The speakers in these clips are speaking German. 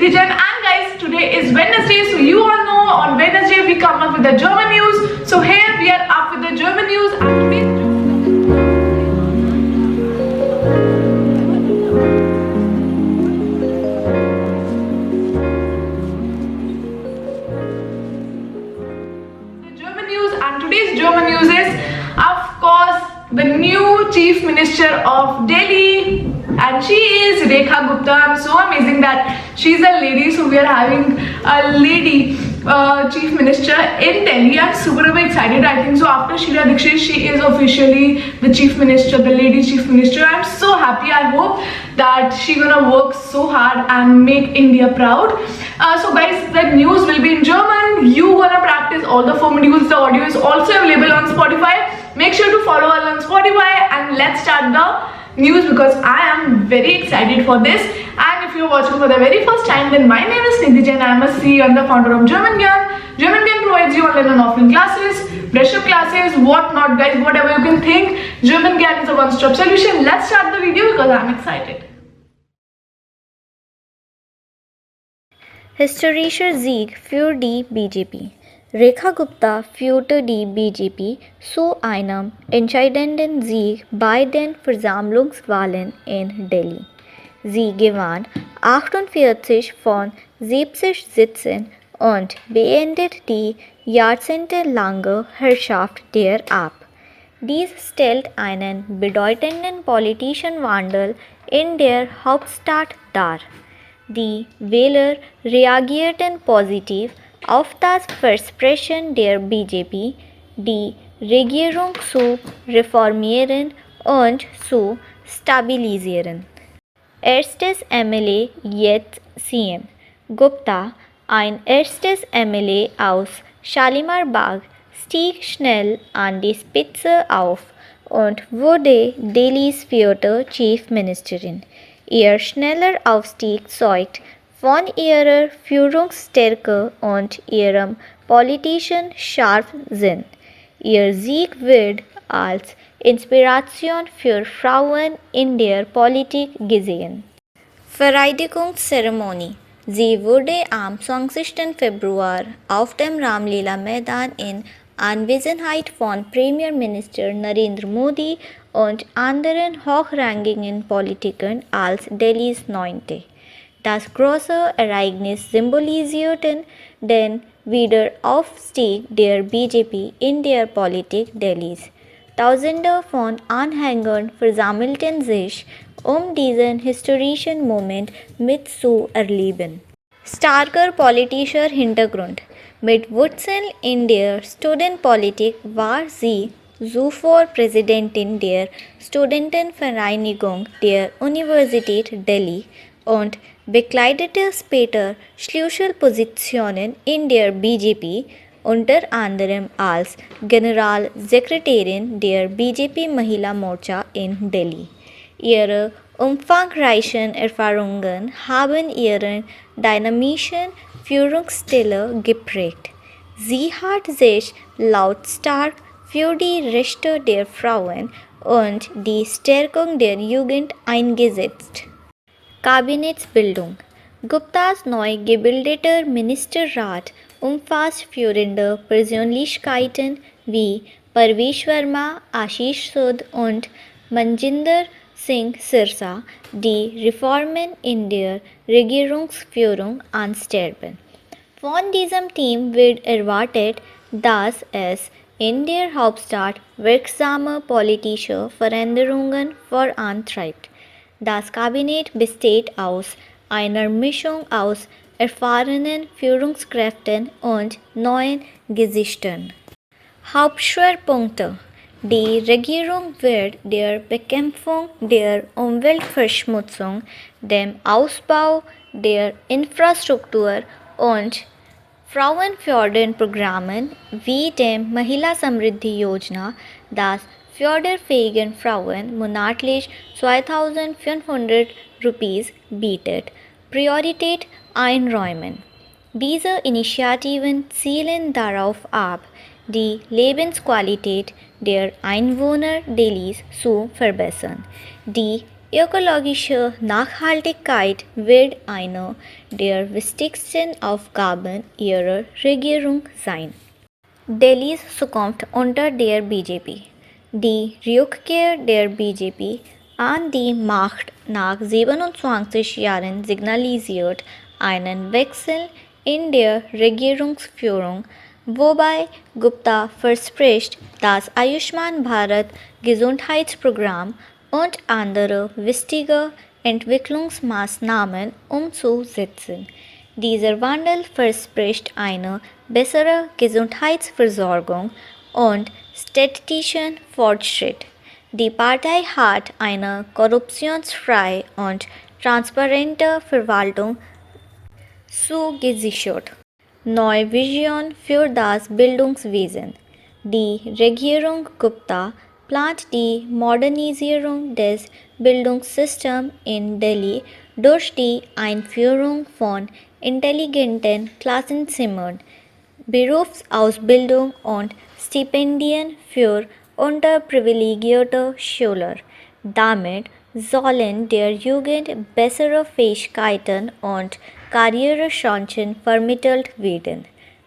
Nidhi Jain, and guys, today is Wednesday, so you all know on Wednesday we come up with the German news. So here we are up with the German news, and today's German news is, of course, the new Chief Minister of Delhi, and she is Rekha Gupta. I'm so amazing that she's a lady, so we are having a lady Chief Minister in Delhi. I'm super excited. I think so after Sheila Dikshit, she is officially the Chief Minister, the lady Chief Minister. I'm so happy. I hope that she gonna work so hard and make India proud. So guys, the news will be in German. You gonna practice all the 4 modules. The audio is also available on Spotify. Make sure to follow us on Spotify, and let's start the news because I am very excited for this. And if you're watching for the very first time, then my name is Nidhi Jain. I'm a CEO and the founder of German Gyan. German Gyan provides you online and offline classes, brush-up classes, what not guys, whatever you can think. German Gyan is a one-stop solution. Let's start the video because I'm excited. Historischer Sieg für die BJP. Rekha Gupta führte die BJP zu einem entscheidenden Sieg bei den Versammlungswahlen in Delhi. Sie gewann 48 von 70 Sitzen und beendet die jahrzehntelange Herrschaft der AP. Dies stellt einen bedeutenden politischen Wandel in der Hauptstadt dar. Die Wähler reagierten positiv auf das Versprechen der BJP, die Regierung zu reformieren und zu stabilisieren. Erstes MLA, jetzt CM. Gupta, ein erstes MLA aus Shalimar Bagh, stieg schnell an die Spitze auf und wurde Delhis vierte Chief Ministerin. Ihr schneller Aufstieg zeugt von ihrer Führungsstärke und ihrem politischen Scharfsinn. Ihr Sieg wird als Inspiration für Frauen in der Politik gesehen. Vereidigungszeremonie. Sie wurde am 20. Februar auf dem Ramlila Maidan in Anwesenheit von Premierminister Narendra Modi und anderen hochrangigen Politikern als Delhis 9. Das große Ereignis symbolisierte den Wiederaufstieg der BJP in der Politik Delhis. Tausende von Anhängern versammelten sich, um diesen historischen Moment mitzuerleben. Starker politischer Hintergrund. Mit Wurzeln in der Studentenpolitik war sie zuvor Präsidentin der Studentenvereinigung der Universität Delhi und bekleidete später Schlüsselpositionen in der BJP, unter anderem als Generalsekretärin der BJP Mahila Morcha in Delhi. Ihre umfangreichen Erfahrungen haben ihren dynamischen Führungsstil geprägt. Sie hat sich lautstark für die Rechte der Frauen und die Stärkung der Jugend eingesetzt. Kabinettsbildung. Guptas neu gebildeter Ministerrat umfasst führende Persönlichkeiten wie Parvesh Verma, Ashish Sood und Manjinder Singh Sirsa, die Reformen in der Regierungsführung anstreben. Von diesem Team wird erwartet, dass es in der Hauptstadt wirksame politische Veränderungen vorantreibt. Das Kabinett besteht aus einer Mischung aus erfahrenen Führungskräften und neuen Gesichtern. Hauptschwerpunkte. Die Regierung wird der Bekämpfung der Umweltverschmutzung, dem Ausbau der Infrastruktur und frauenfördernden Programmen wie dem Mahila Samriddhi Yojana, das förderfähigen Frauen monatlich 2.500 Rupees bietet, Priorität einräumen. Diese Initiativen zielen darauf ab, die Lebensqualität der Einwohner Delhis zu verbessern, die ökologische Nachhaltigkeit wird eine der wichtigsten Aufgaben ihrer Regierung sein. Delhis Zukunft unter der BJP. Die Rückkehr der BJP an die Macht nach 27 Jahren signalisiert einen Wechsel in der Regierungsführung, wobei Gupta verspricht, das Ayushman Bharat Gesundheitsprogramm und andere wichtige Entwicklungsmaßnahmen umzusetzen. Dieser Wandel verspricht eine bessere Gesundheitsversorgung und städtischen Fortschritt. Die Partei hat eine korruptionsfreie und transparente Verwaltung zugesichert. Neue Vision für das Bildungswesen. Die Regierung Gupta plant die Modernisierung des Bildungssystems in Delhi durch die Einführung von intelligenten Klassenzimmern, Berufsausbildung und Stipendien für unterprivilegierte Schüler. Damit sollen der Jugend bessere Fähigkeiten und Karrierechancen vermittelt werden.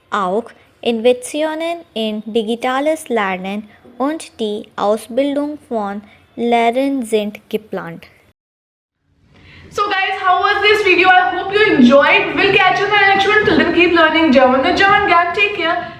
Auch Investitionen in digitales Lernen und die Ausbildung von Lehrern sind geplant. So guys, how was this video? I hope you enjoyed. We'll catch you in the next one. Till then, keep learning German with German Gang. Take care.